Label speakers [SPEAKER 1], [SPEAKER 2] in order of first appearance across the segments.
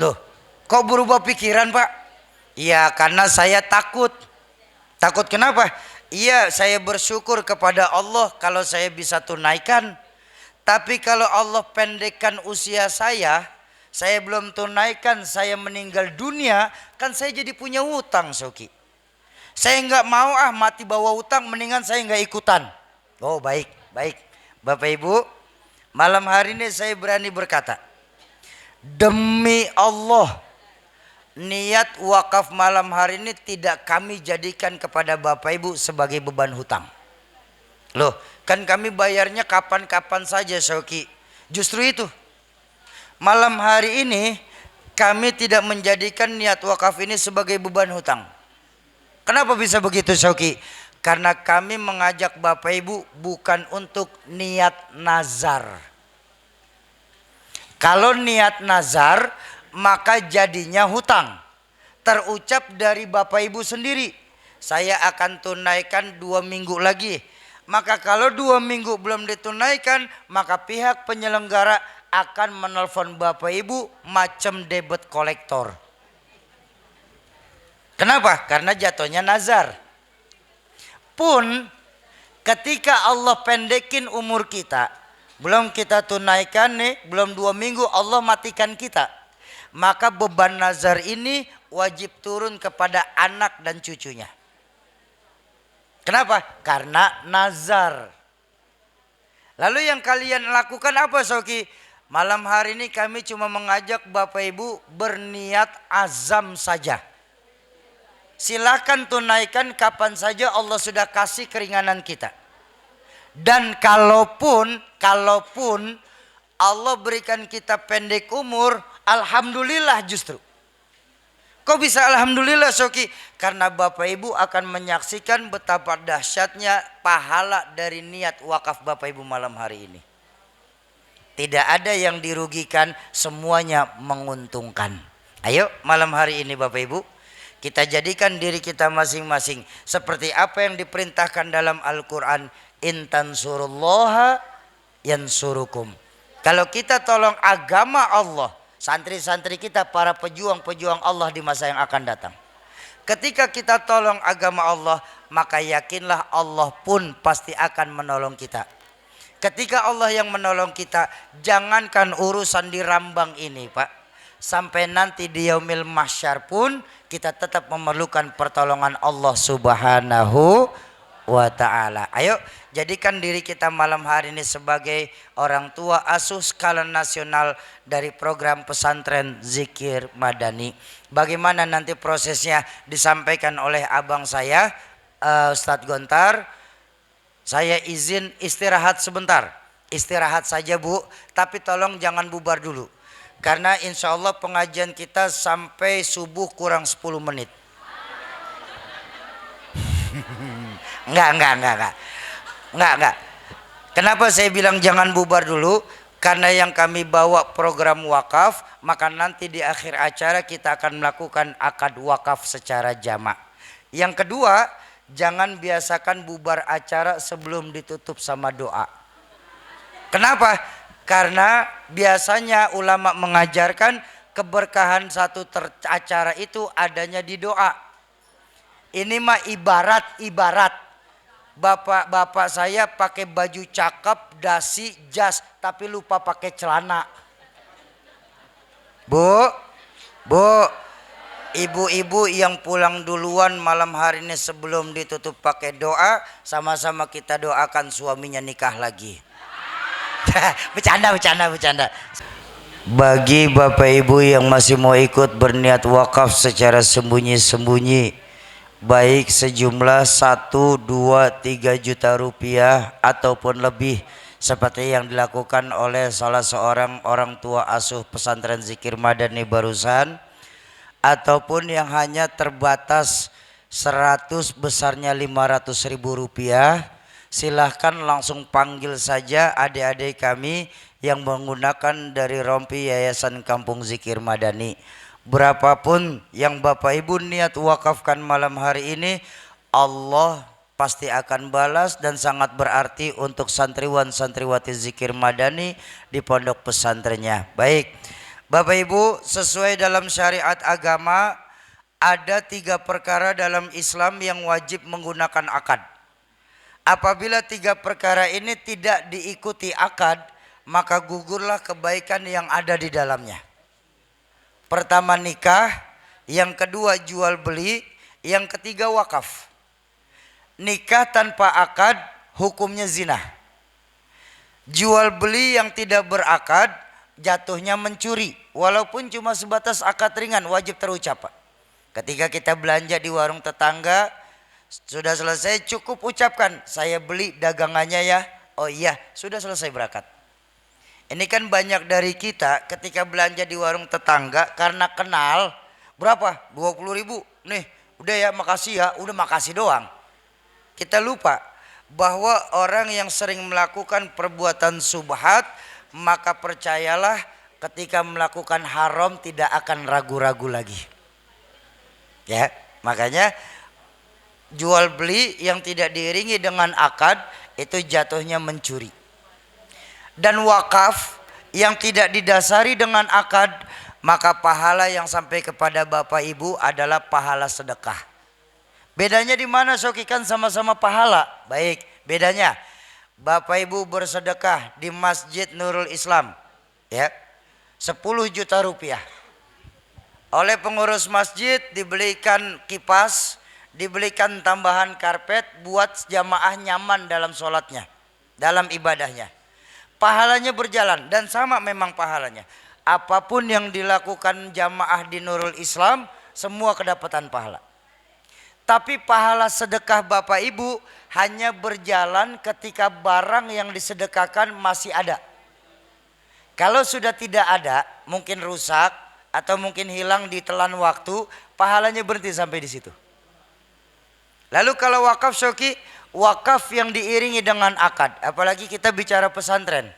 [SPEAKER 1] Loh, kok berubah pikiran Pak? Iya, karena saya takut. Takut kenapa? Iya, saya bersyukur kepada Allah kalau saya bisa tunaikan. Tapi kalau Allah pendekkan usia saya belum tunaikan, saya meninggal dunia, kan saya jadi punya utang, Soki. Saya nggak mau mati bawa utang, mendingan saya nggak ikutan. Oh baik, baik. Bapak Ibu, malam hari ini saya berani berkata, demi Allah, niat wakaf malam hari ini tidak kami jadikan kepada Bapak Ibu sebagai beban hutang. Loh, kan kami bayarnya kapan-kapan saja, Soki. Justru itu, malam hari ini kami tidak menjadikan niat wakaf ini sebagai beban hutang. Kenapa bisa begitu, Soki? Karena kami mengajak Bapak Ibu bukan untuk niat nazar. Kalau niat nazar, maka jadinya hutang. Terucap dari Bapak Ibu sendiri, saya akan tunaikan 2 minggu lagi. Maka kalau 2 minggu belum ditunaikan, maka pihak penyelenggara akan menelpon Bapak Ibu macam debit kolektor. Kenapa? Karena jatuhnya nazar. Pun ketika Allah pendekin umur kita, belum kita tunaikan nih, belum 2 minggu Allah matikan kita, maka beban nazar ini wajib turun kepada anak dan cucunya. Kenapa? Karena nazar. Lalu yang kalian lakukan apa, Soki? Malam hari ini kami cuma mengajak Bapak Ibu berniat azam saja. Silakan tunaikan kapan saja, Allah sudah kasih keringanan kita. Dan kalaupun Allah berikan kita pendek umur, alhamdulillah justru. Kok bisa alhamdulillah, Soki? Karena Bapak Ibu akan menyaksikan betapa dahsyatnya pahala dari niat wakaf Bapak Ibu malam hari ini. Tidak ada yang dirugikan, semuanya menguntungkan. Ayo malam hari ini Bapak Ibu, kita jadikan diri kita masing-masing seperti apa yang diperintahkan dalam Al-Quran. Intan surullaha yansurukum. Kalau kita tolong agama Allah, santri-santri kita, para pejuang-pejuang Allah di masa yang akan datang. Ketika kita tolong agama Allah, maka yakinlah Allah pun pasti akan menolong kita. Ketika Allah yang menolong kita, jangankan urusan di Rambang ini Pak, sampai nanti di yaumil mahsyar pun kita tetap memerlukan pertolongan Allah Subhanahu wa ta'ala. Ayo jadikan diri kita malam hari ini sebagai orang tua asuh skala nasional dari program pesantren Zikir Madani. Bagaimana nanti prosesnya disampaikan oleh abang saya, Ustadz Gontar. Saya izin istirahat sebentar. Istirahat saja Bu, tapi tolong jangan bubar dulu. Karena insya Allah pengajian kita sampai subuh kurang 10 menit. Enggak. Kenapa saya bilang jangan bubar dulu? Karena yang kami bawa program wakaf, maka nanti di akhir acara kita akan melakukan akad wakaf secara jamak. Yang kedua, jangan biasakan bubar acara sebelum ditutup sama doa. Kenapa? Karena biasanya ulama mengajarkan keberkahan satu acara itu adanya di doa. Ini mah ibarat. Bapak saya pakai baju cakep, dasi, jas, tapi lupa pakai celana. Bu, ibu-ibu yang pulang duluan malam hari ini sebelum ditutup pakai doa, sama-sama kita doakan suaminya nikah lagi. Bercanda. Bagi Bapak Ibu yang masih mau ikut berniat wakaf secara sembunyi-sembunyi, baik sejumlah 1, 2, 3 juta rupiah ataupun lebih, seperti yang dilakukan oleh salah seorang orang tua asuh pesantren Zikir Madani barusan, ataupun yang hanya terbatas 100 besarnya 500.000 rupiah, silahkan langsung panggil saja adik-adik kami yang menggunakan dari rompi Yayasan Kampung Zikir Madani. Berapapun yang Bapak Ibu niat wakafkan malam hari ini, Allah pasti akan balas dan sangat berarti untuk santriwan santriwati Zikir Madani di pondok pesantrennya. Baik, Bapak Ibu, sesuai dalam syariat agama ada 3 perkara dalam Islam yang wajib menggunakan akad. Apabila 3 perkara ini tidak diikuti akad, maka gugurlah kebaikan yang ada di dalamnya. Pertama nikah, yang kedua jual beli, yang ketiga wakaf. Nikah tanpa akad hukumnya zina. Jual beli yang tidak berakad jatuhnya mencuri, walaupun cuma sebatas akad ringan, wajib terucap, Pak. Ketika kita belanja di warung tetangga, sudah selesai cukup ucapkan, saya beli dagangannya ya. Oh iya, sudah selesai berakat. Ini kan banyak dari kita ketika belanja di warung tetangga karena kenal, berapa? 20.000. Nih, udah ya, makasih ya. Udah makasih doang. Kita lupa bahwa orang yang sering melakukan perbuatan subhat, maka percayalah ketika melakukan haram tidak akan ragu-ragu lagi. Ya, makanya jual beli yang tidak diiringi dengan akad itu jatuhnya mencuri. Dan wakaf yang tidak didasari dengan akad, maka pahala yang sampai kepada Bapak Ibu adalah pahala sedekah. Bedanya di mana, Soki? Kan sama-sama pahala. Baik, bedanya Bapak Ibu bersedekah di Masjid Nurul Islam, ya, 10 juta rupiah. Oleh pengurus masjid dibelikan kipas, dibelikan tambahan karpet buat jamaah nyaman dalam sholatnya, dalam ibadahnya. Pahalanya berjalan dan sama memang pahalanya. Apapun yang dilakukan jamaah di Nurul Islam, semua kedapatan pahala. Tapi pahala sedekah Bapak Ibu hanya berjalan ketika barang yang disedekahkan masih ada. Kalau sudah tidak ada, mungkin rusak atau mungkin hilang ditelan waktu, pahalanya berhenti sampai di situ. Lalu kalau wakaf, Soki, wakaf yang diiringi dengan akad, apalagi kita bicara pesantren.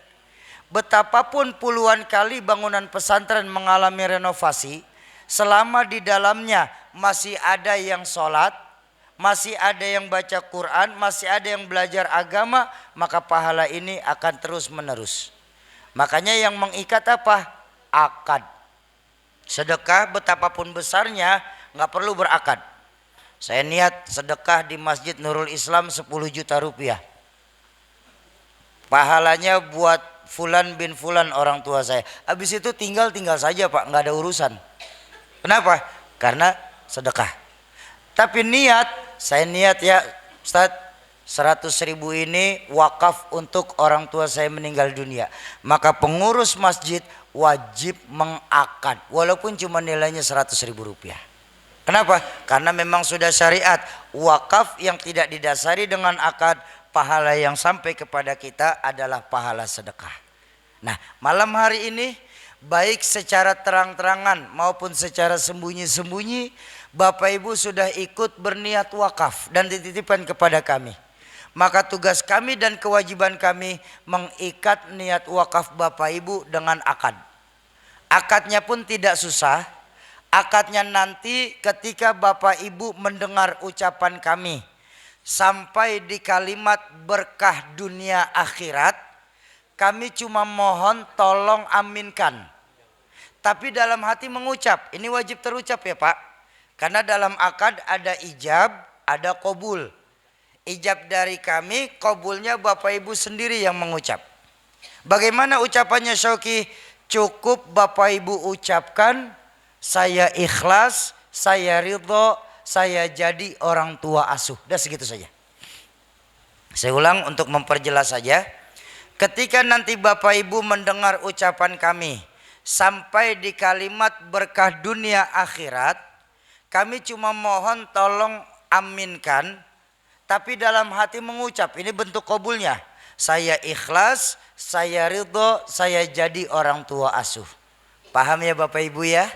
[SPEAKER 1] Betapapun puluhan kali bangunan pesantren mengalami renovasi, selama di dalamnya masih ada yang sholat, masih ada yang baca Quran, masih ada yang belajar agama, maka pahala ini akan terus menerus. Makanya yang mengikat apa? Akad. Sedekah betapapun besarnya nggak perlu berakad. Saya niat sedekah di Masjid Nurul Islam 10 juta rupiah. Pahalanya buat Fulan bin Fulan orang tua saya. Habis itu tinggal saja, Pak, nggak ada urusan. Kenapa? Karena sedekah. Tapi niat, saya niat ya Ustaz, 100.000 ini wakaf untuk orang tua saya meninggal dunia. Maka pengurus masjid wajib mengakad, walaupun cuma nilainya 100.000 rupiah. Kenapa? Karena memang sudah syariat. Wakaf yang tidak didasari dengan akad, pahala yang sampai kepada kita adalah pahala sedekah. Nah, malam hari ini baik secara terang-terangan maupun secara sembunyi-sembunyi, Bapak Ibu sudah ikut berniat wakaf dan dititipkan kepada kami. Maka tugas kami dan kewajiban kami mengikat niat wakaf Bapak Ibu dengan akad. Akadnya pun tidak susah. Akadnya nanti ketika Bapak Ibu mendengar ucapan kami sampai di kalimat berkah dunia akhirat, kami cuma mohon tolong aminkan. Tapi dalam hati mengucap, ini wajib terucap ya Pak. Karena dalam akad ada ijab, ada qabul. Ijab dari kami, qabulnya Bapak Ibu sendiri yang mengucap. Bagaimana ucapannya, Syauki? Cukup Bapak Ibu ucapkan, saya ikhlas, saya ridho, saya jadi orang tua asuh. Udah segitu saja. Saya ulang untuk memperjelas saja. Ketika nanti Bapak Ibu mendengar ucapan kami sampai di kalimat berkah dunia akhirat, kami cuma mohon tolong aminkan, tapi dalam hati mengucap, ini bentuk qabulnya. Saya ikhlas, saya ridho, saya jadi orang tua asuh. Paham ya Bapak Ibu ya?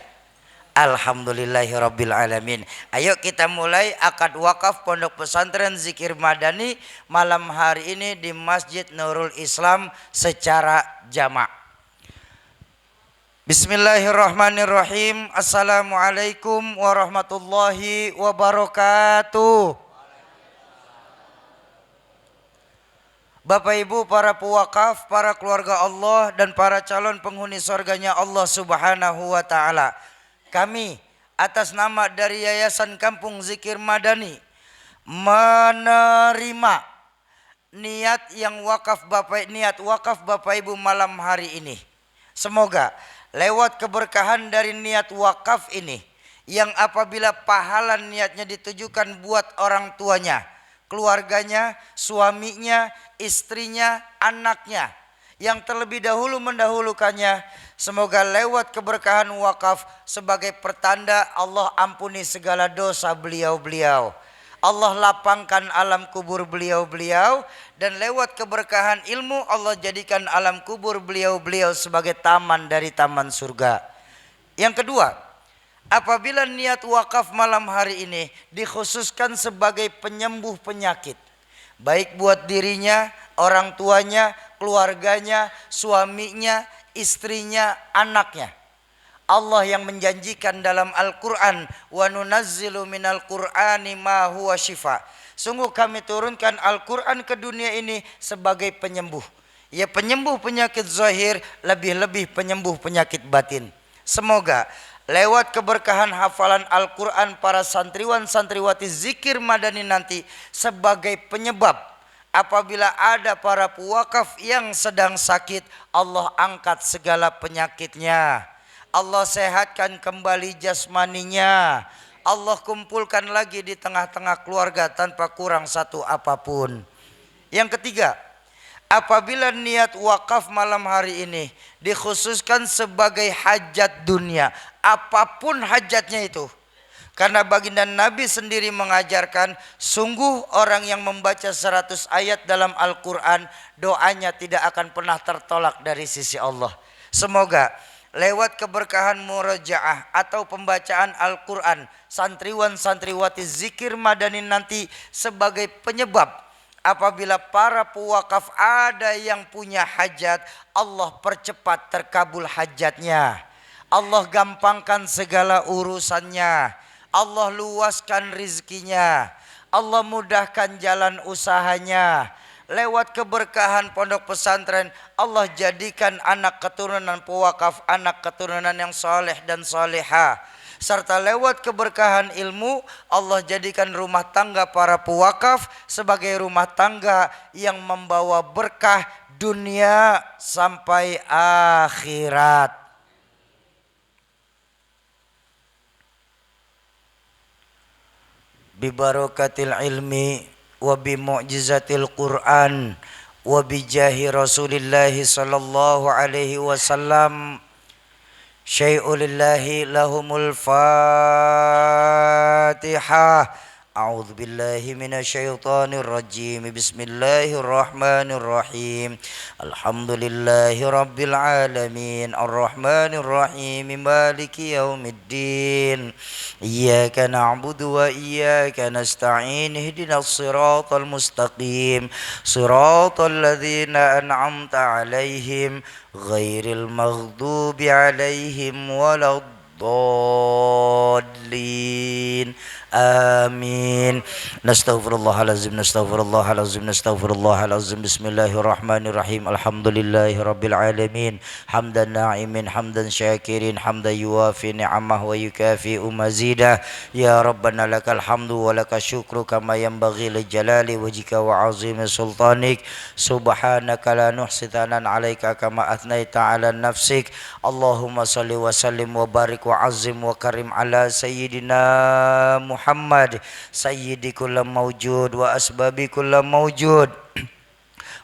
[SPEAKER 1] Alhamdulillahirabbil alamin. Ayo kita mulai akad wakaf Pondok Pesantren Zikir Madani malam hari ini di Masjid Nurul Islam secara jamak. Bismillahirrahmanirrahim. Assalamualaikum warahmatullahi wabarakatuh. Bapak Ibu para pewakaf, para keluarga Allah dan para calon penghuni surganya Allah Subhanahu wa taala. Kami atas nama dari Yayasan Kampung Zikir Madani menerima niat wakaf Bapak Ibu malam hari ini. Semoga lewat keberkahan dari niat wakaf ini, yang apabila pahala niatnya ditujukan buat orang tuanya, keluarganya, suaminya, istrinya, anaknya yang terlebih dahulu mendahulukannya, semoga lewat keberkahan wakaf sebagai pertanda Allah ampuni segala dosa beliau-beliau, Allah lapangkan alam kubur beliau-beliau, dan lewat keberkahan ilmu Allah jadikan alam kubur beliau-beliau sebagai taman dari taman surga. Yang kedua, apabila niat wakaf malam hari ini dikhususkan sebagai penyembuh penyakit, baik buat dirinya, orang tuanya, keluarganya, suaminya, istrinya, anaknya. Allah yang menjanjikan dalam Al-Quran, wa nunazzilu minal Qur'ani ma huwa syifa. Sungguh kami turunkan Al-Quran ke dunia ini sebagai penyembuh. Ya, penyembuh penyakit zahir, lebih-lebih penyembuh penyakit batin. Semoga lewat keberkahan hafalan Al-Quran para santriwan-santriwati zikir madani nanti sebagai penyebab apabila ada para pewakaf yang sedang sakit, Allah angkat segala penyakitnya, Allah sehatkan kembali jasmaninya, Allah kumpulkan lagi di tengah-tengah keluarga tanpa kurang satu apapun. Yang ketiga, apabila niat wakaf malam hari ini dikhususkan sebagai hajat dunia, apapun hajatnya itu, karena baginda Nabi sendiri mengajarkan, sungguh orang yang membaca 100 ayat dalam Al-Quran, doanya tidak akan pernah tertolak dari sisi Allah. Semoga lewat keberkahan murajaah atau pembacaan Al-Quran, santriwan-santriwati zikir madani nanti sebagai penyebab apabila para pewakaf ada yang punya hajat, Allah percepat terkabul hajatnya, Allah gampangkan segala urusannya, Allah luaskan rizkinya, Allah mudahkan jalan usahanya. Lewat keberkahan pondok pesantren, Allah jadikan anak keturunan pewakaf anak keturunan yang soleh dan soleha. Serta lewat keberkahan ilmu, Allah jadikan rumah tangga para pewakaf sebagai rumah tangga yang membawa berkah dunia sampai akhirat. Bibarakatil ilmi wa bimu'jizatil Qur'an wa bijahi Rasulillah sallallahu alaihi wasallam. Syai'ulillahi lahumul Fatihah. A'udzu billahi minasyaitonir rajim. Bismillahirrahmanirrahim. Alhamdulillahi rabbil alamin. Arrahmanir rahim. Maliki yaumiddin. Iyyaka na'budu wa iyyaka nasta'in. Ihdinas siratal mustaqim. Siratal ladzina an'amta 'alaihim ghairil maghdubi 'alaihim waladdallin. Amin. Nastaghfirullahalazim, nastaghfirullahalazim, nastaghfirullahalazim. Bismillahirrahmanirrahim. Alhamdulillahi rabbil alamin. Hamdan na'imin, hamdan syakirin, hamdan yuwafi ni'amah wa yukafi'u mazidah. Ya Rabbana lakal hamdu wa lakal syukru kama yanbaghi li jalali wajhika wa 'azimi sultanik. Subhanaka la nuhsi thanan 'alaika kama athnaita 'ala nafsik. Allahumma salli wa sallim wa barik wa 'azzim wa karim ala sayyidina Muhammad sayyidi kulli mawjud wa asbabi kulli mawjud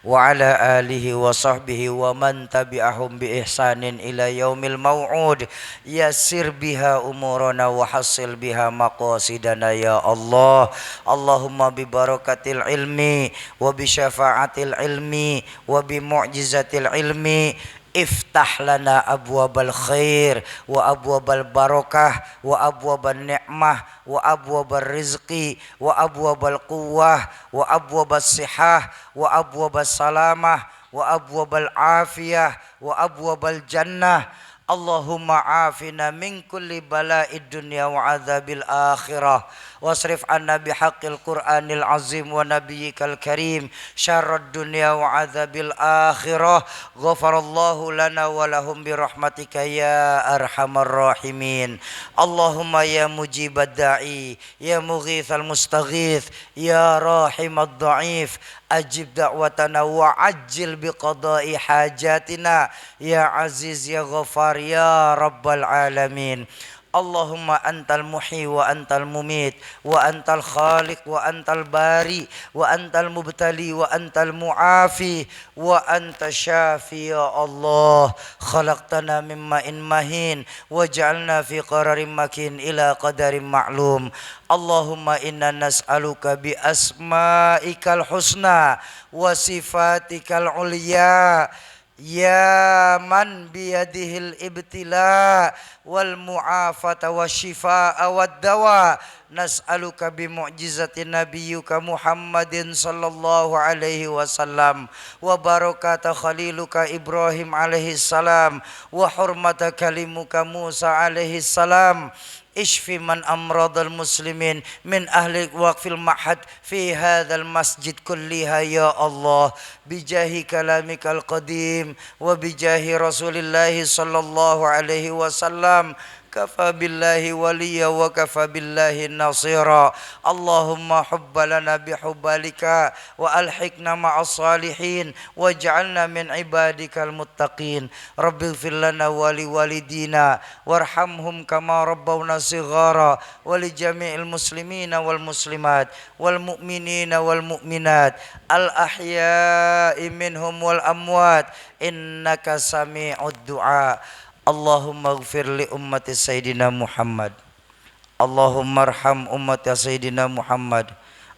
[SPEAKER 1] wa ala alihi wa sahbihi wa man tabi'ahum bi ihsanin ila yaumil maw'ud. Yassir biha umurana wa hassil biha maqasidana ya Allah. Allahumma bi barakatil ilmi wa bi syafaatil ilmi wa bi mu'jizatil ilmi iftah lana abwabal khair wa abwabal barakah wa abwabal ni'mah wa abwabal rizqi wa abwabal quwwah wa abwabal sihah wa abwabal salamah wa abwabal afiyah wa abwabal jannah. Allahumma afina min kulli bala'id dunya wa adzabil akhirah wasrif anna bihaqqil qur'anil azim wa nabiyyikal karim syarrad dunya wa adzabil akhirah ghafarallahu lana wa lahum bi rahmatika ya arhamar rahimin. Allahumma ya mujibad da'i ya mughithal mustaghith ya rahimad dha'if ajib da'watana wa ajil biqada'i hajatina ya aziz ya ghafar ya rabbal alamin. Allahumma antal muhyi wa antal mumit wa antal khaliq wa antal bari wa antal mubtali wa antal muafi wa anta syafi ya Allah. Khalaqtana min ma'in mahin waj'alna fi qararin makin ila qadarin ma'lum. Allahumma inna nas'aluka bi asma'ikal husna wa sifatikal ulya ya man biyadihil ibtila wal mu'afata wa shifaa wad dawa nas'aluka bi mu'jizati nabiyyika Muhammadin sallallahu alaihi wasallam wa barakata khaliluka Ibrahim alaihi salam wa hurmata kalimuka Musa alaihi salam. Ishfi man amradal muslimin min ahli waqfil ma'had fi hadzal masjid kulliha ya Allah bijahi kalamikal qadim wa bijahi rasulillahi sallallahu alaihi wasallam. Kafa billahi waliya wa kafa billahi nasira. Allahumma hubba lana bihubbalika wa alhiqna ma'as salihin waj'alna min ibadikal muttaqin. Rabbighfir lana wa liwalidina warhamhum kama rabbawna shighara wa li jami'il muslimina wal muslimat wal mu'minina wal mu'minat al ahya'i minhum wal amwat innaka sami'ud du'a. Allahumma ighfir li ummati Sayyidina Muhammad. Allahumma arham ummati Sayyidina Muhammad.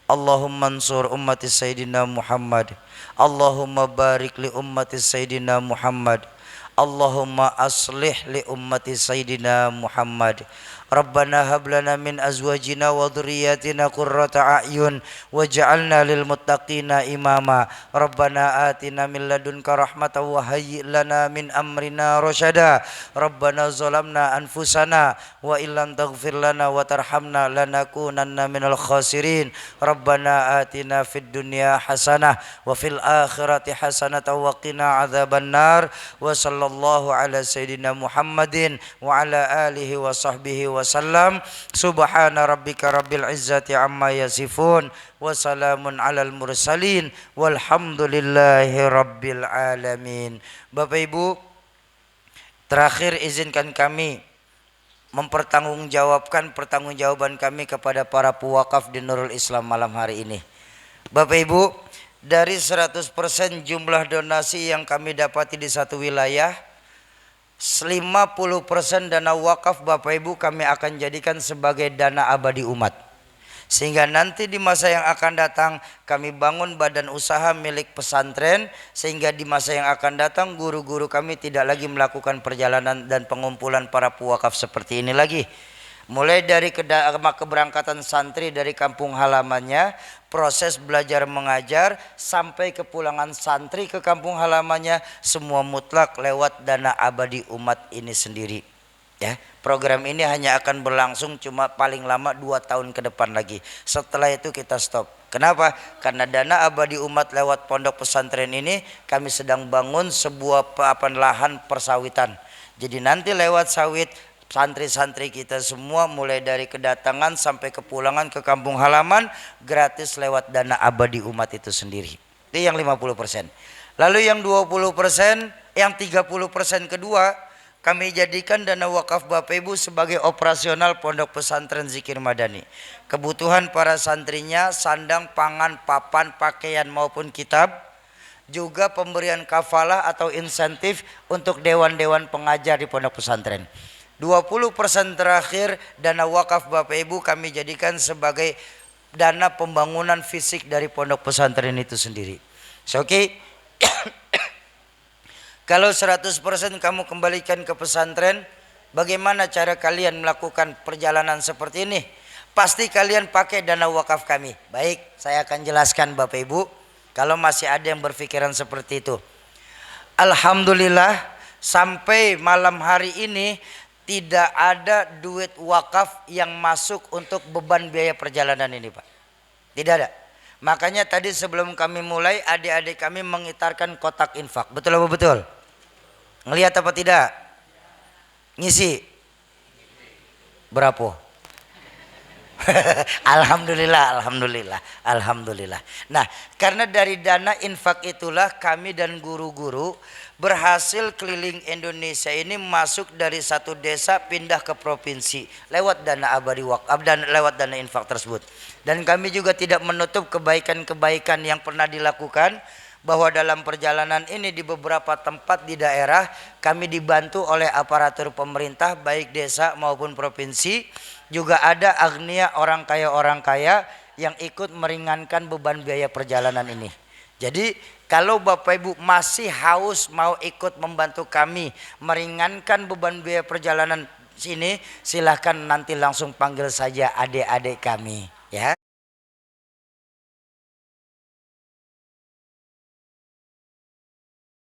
[SPEAKER 1] Allahumma ansur ummati Sayyidina Muhammad. Allahumma barik li ummati Sayyidina Muhammad. Allahumma aslih li ummati Sayyidina Muhammad. Rabbana hab lana min azwajina wa dhurriyyatina qurrata a'yun waj'alna lil muttaqina imama. Rabbana atina min ladunka rahmatan wa hayyi' lana min amrina rasyada. Rabbana zalamna anfusana wa illam taghfir lana wa tarhamna lanakunanna minal khasirin. Rabbana atina fid dunya hasanah wa fil akhirati hasanah wa qina adzabannar. Wa sallallahu ala sayyidina Muhammadin wa ala alihi wa sahbihi wa sallam. Subhana rabbika rabbil izzati amma yasifun wa salamun alal mursalin walhamdulillahi rabbil alamin. Bapak Ibu, terakhir izinkan kami mempertanggungjawabkan pertanggungjawaban kami kepada para pewakaf di Nurul Islam malam hari ini. Bapak Ibu, dari 100% jumlah donasi yang kami dapati di satu wilayah, 50% dana wakaf Bapak Ibu kami akan jadikan sebagai dana abadi umat. Sehingga nanti di masa yang akan datang kami bangun badan usaha milik pesantren, sehingga di masa yang akan datang guru-guru kami tidak lagi melakukan perjalanan dan pengumpulan para pewakaf seperti ini lagi. Mulai dari keberangkatan santri dari kampung halamannya, proses belajar mengajar sampai kepulangan santri ke kampung halamannya, semua mutlak lewat dana abadi umat ini sendiri. Ya, program ini hanya akan berlangsung cuma paling lama 2 tahun ke depan lagi. Setelah itu kita stop. Kenapa? Karena dana abadi umat lewat pondok pesantren ini kami sedang bangun sebuah lahan persawitan. Jadi nanti lewat sawit santri-santri kita semua mulai dari kedatangan sampai kepulangan ke kampung halaman gratis lewat dana abadi umat itu sendiri. Itu yang 50%. Lalu yang 20%, yang 30% kedua kami jadikan dana wakaf Bapak Ibu sebagai operasional pondok pesantren Zikir Madani. Kebutuhan para santrinya sandang, pangan, papan, pakaian maupun kitab. Juga pemberian kafalah atau insentif untuk dewan-dewan pengajar di pondok pesantren. 20% terakhir dana wakaf Bapak Ibu kami jadikan sebagai dana pembangunan fisik dari pondok pesantren itu sendiri. Oke. Kalau 100% kamu kembalikan ke pesantren, bagaimana cara kalian melakukan perjalanan seperti ini? Pasti kalian pakai dana wakaf kami. Baik, saya akan jelaskan Bapak Ibu, kalau masih ada yang berpikiran seperti itu. Alhamdulillah, sampai malam hari ini tidak ada duit wakaf yang masuk untuk beban biaya perjalanan ini, Pak. Tidak ada. Makanya tadi sebelum kami mulai adik-adik kami mengitarkan kotak infak. Betul apa betul? Ngelihat apa tidak? Ngisi? Berapa? Alhamdulillah, alhamdulillah, alhamdulillah. Nah, karena dari dana infak itulah kami dan guru-guru berhasil keliling Indonesia ini masuk dari satu desa pindah ke provinsi lewat dana abadi wakaf dan lewat dana infak tersebut. Dan kami juga tidak menutup kebaikan-kebaikan yang pernah dilakukan, bahwa dalam perjalanan ini di beberapa tempat di daerah kami dibantu oleh aparatur pemerintah baik desa maupun provinsi. Juga ada agnia orang kaya yang ikut meringankan beban biaya perjalanan ini. Jadi kalau Bapak Ibu masih haus mau ikut membantu kami meringankan beban biaya perjalanan sini, silahkan nanti langsung panggil saja adik-adik kami.